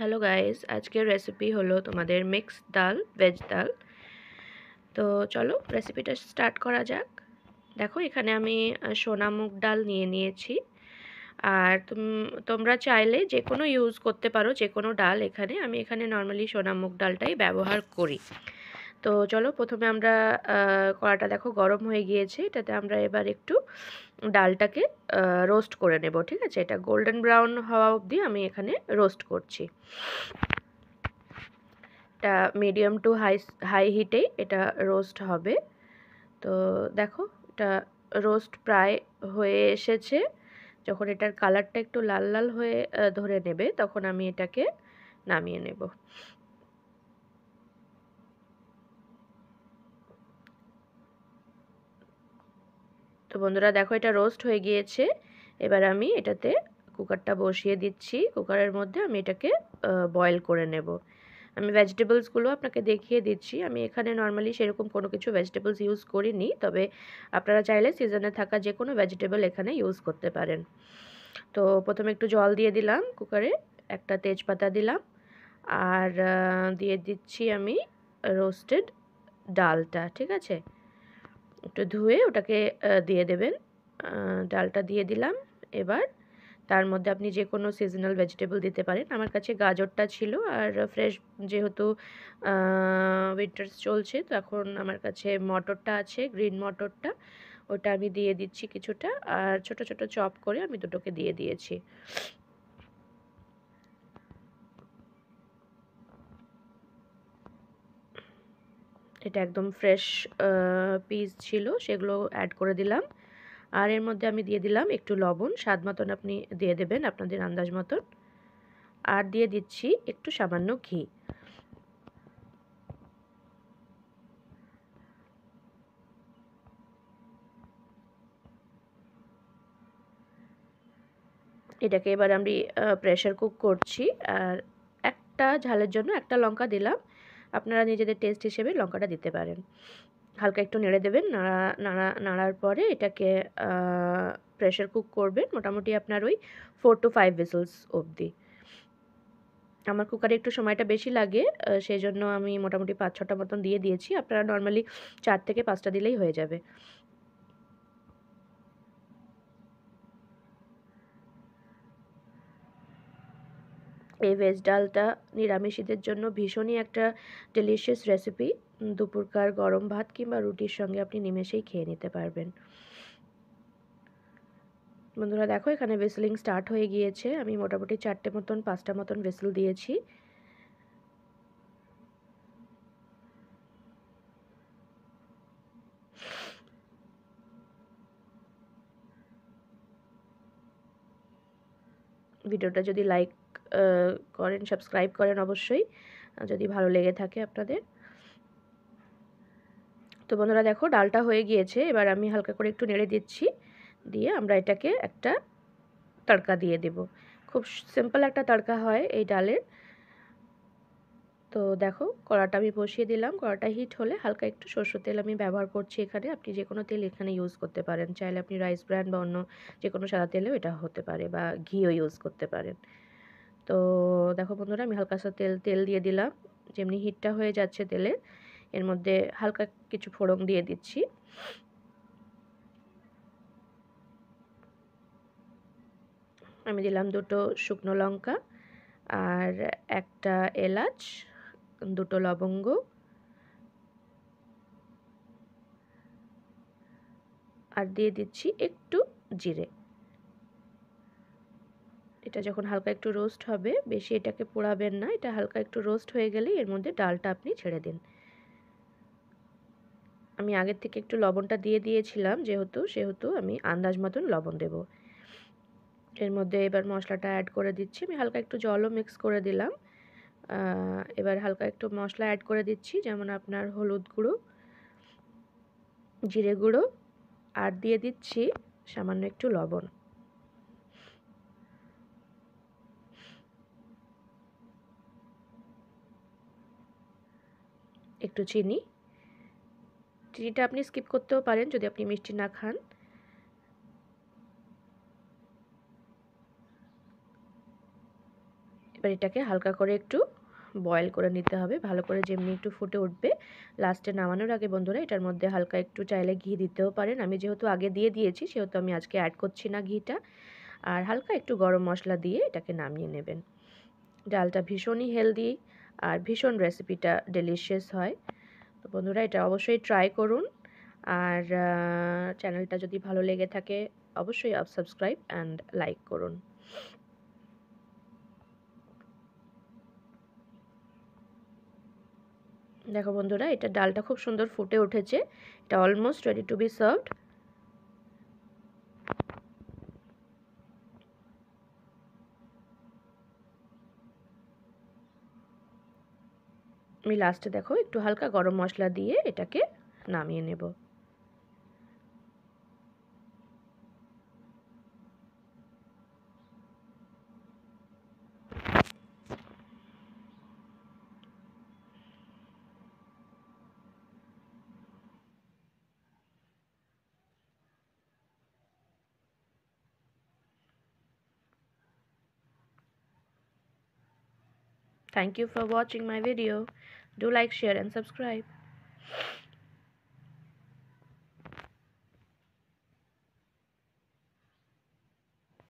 Hello guys, আজকের recipe হলো তোমাদের মিক্স ডাল, ভেজ ডাল। তো চলো রেসিপিটা স্টার্ট করা যাক। দেখো এখানে আমি সোনা মুগ ডাল নিয়ে নিয়েছি। আর তোমরা চাইলে যে কোনো ইউজ করতে পারো, যে কোনো ডাল। আমি এখানে নর্মালি সোনা মুগ ডালটাই ব্যবহার করি। তো চলো প্রথমে আমরা কড়াটা দেখো গরম হয়ে গিয়েছে, এটাতে আমরা এবার একটু ডালটাকে রোস্ট করে নেব। ঠিক আছে, এটা গোল্ডেন ব্রাউন হওয়া অবধি আমি এখানে রোস্ট করছি। এটা মিডিয়াম টু হাই হিটেই এটা রোস্ট হবে। তো দেখো এটা রোস্ট প্রায় হয়ে এসেছে। যখন এটার কালারটা একটু লাল লাল হয়ে ধরে নেবে, তখন আমি এটাকে নামিয়ে নেব। তো বন্ধুরা দেখো এটা রোস্ট হয়ে গিয়েছে। এবার আমি এটাতে কুকারটা বসিয়ে দিচ্ছি। কুকারের মধ্যে আমি এটাকে বয়েল করে নেব। আমি ভেজিটেবলসগুলো আপনাকে দেখিয়ে দিচ্ছি। আমি এখানে নর্মালি সেরকম কোনো কিছু ভেজিটেবলস ইউজ করিনি, তবে আপনারা চাইলে সিজনে থাকা যে কোনো ভেজিটেবল এখানে ইউজ করতে পারেন। তো প্রথমে একটু জল দিয়ে দিলাম কুকারে, একটা তেজপাতা দিলাম, আর দিয়ে দিচ্ছি আমি রোস্টেড ডালটা। ঠিক আছে, একটু ধুয়ে ওটাকে দিয়ে দেবেন। ডালটা দিয়ে দিলাম। এবার তার মধ্যে আপনি যে কোনো সিজনাল ভেজিটেবল দিতে পারেন। আমার কাছে গাজরটা ছিল, আর ফ্রেশ যেহেতু উইন্টার্স চলছে, তো এখন আমার কাছে মটরটা আছে, গ্রিন মটরটা, ওটা আমি দিয়ে দিচ্ছি কিছুটা। আর ছোট ছোট চপ করে আমি দুটোকে দিয়ে দিয়েছি। এটা একদম ফ্রেশ পিস ছিল, সেগুলো অ্যাড করে দিলাম। আর এর মধ্যে আমি দিয়ে দিলাম একটু লবণ, স্বাদ মতন আপনি দিয়ে দেবেন আপনাদের আন্দাজ মতন। আর দিয়ে দিচ্ছি একটু সামান্য ঘি। এটাকে এবার আমি প্রেশার কুক করছি। আর একটা ঝালের জন্য একটা লঙ্কা দিলাম, আপনারা নিজেদের টেস্ট হিসেবে লঙ্কাটা দিতে পারেন। হালকা একটু নেড়ে দেবেন। নাড়ার পরে এটাকে প্রেশার কুক করবেন মোটামুটি আপনার ওই 4 to 5 হুইসেলস অবধি। আমার কুকারে একটু সময়টা বেশি লাগে, সেই জন্য আমি মোটামুটি 5-6টা মতন দিয়ে দিয়েছি। আপনারা নর্মালি 4 থেকে 5টা দিলেই হয়ে যাবে। এই ভেজ ডালটা নিরামিষীদের জন্য ভীষণই একটা ডেলিশিয়াস রেসিপি। দুপুরকার গরম ভাত কিংবা রুটির সঙ্গে আপনি নিমেষেই খেয়ে নিতে পারবেন। বন্ধুরা দেখো এখানে হুইসেলিং স্টার্ট হয়ে গিয়েছে। আমি মোটামুটি 4টে মতন 5টা মতন হুইসেল দিয়েছি। ভিডিওটা যদি লাইক করেন, সাবস্ক্রাইব করেন অবশ্যই, যদি ভালো লেগে থাকে আপনাদের। তো বন্ধুরা দেখো ডালটা হয়ে গিয়েছে। এবার আমি হালকা করে একটু নেড়ে দিচ্ছি, দিয়ে আমরা এটাকে একটা তড়কা দিয়ে দেব। খুব সিম্পল একটা তড়কা হয় এই ডালের। তো দেখো কড়াটা আমি বসিয়ে দিলাম। কড়াটা হিট হলে হালকা একটু সরষের তেল আমি ব্যবহার করছি এখানে। আপনি যে কোনো তেল এখানে ইউজ করতে পারেন, চাইলে আপনি রাইস ব্র্যান্ড বা অন্য যে কোনো সাদা তেলেও এটা হতে পারে, বা ঘিও ইউজ করতে পারেন। তো দেখো বন্ধুরা আমি হালকা সা তেল তেল দিয়ে দিলাম। যেমনি হিটটা হয়ে যাচ্ছে তেলের, এর মধ্যে হালকা কিছু ফোড়ন দিয়ে দিচ্ছি। আমি দিলাম দুটো শুকনো লঙ্কা, আর একটা এলাচ, দুটো লবঙ্গ, আর দিয়ে দিচ্ছি একটু জিরে। এটা যখন হালকা একটু রোস্ট হবে, বেশি এটাকে পোড়াবেন না, এটা হালকা একটু রোস্ট হয়ে গেলেই এর মধ্যে ডালটা আপনি ছেড়ে দিন। আমি আগের থেকে একটু লবণটা দিয়ে দিয়েছিলাম, সেহেতু আমি আন্দাজ মতন লবণ দেব। এর মধ্যে এবার মশলাটা অ্যাড করে দিচ্ছি। আমি হালকা একটু জলও মিক্স করে দিলাম। এবার হালকা একটু মশলা অ্যাড করে দিচ্ছি, যেমন আপনার হলুদ গুঁড়ো, জিরে গুঁড়ো, আর দিয়ে দিচ্ছি সামান্য একটু লবণ, একটু চিনি। চিনিটা আপনি স্কিপ করতেও পারেন যদি আপনি মিষ্টি না খান। এবার এটাকে হালকা করে একটু বয়েল করে নিতে হবে, ভালো করে যেমনি একটু ফুটে উঠবে। লাস্টে নামানোর আগে বন্ধুরা এটার মধ্যে হালকা একটু চাইলে ঘি দিতেও পারেন। আমি যেহেতু আগে দিয়ে দিয়েছি সেহেতু আমি আজকে অ্যাড করছি না ঘিটা। আর হালকা একটু গরম মশলা দিয়ে এটাকে নামিয়ে নেবেন। ডালটা ভীষণই হেলদি আর ভীষণ রেসিপিটা ডেলিশিয়াস হয়। তো বন্ধুরা এটা অবশ্যই ট্রাই করুন। আর চ্যানেলটা যদি ভালো লেগে থাকে অবশ্যই সাবস্ক্রাইব অ্যান্ড লাইক করুন। দেখো বন্ধুরা এটা ডালটা খুব সুন্দর ফুটে উঠেছে। এটা almost ready to B served. আমি লাস্টে দেখো একটু হালকা গরম মশলা দিয়ে এটাকে নামিয়ে নেব। Thank you for watching my video. Do like, share and subscribe.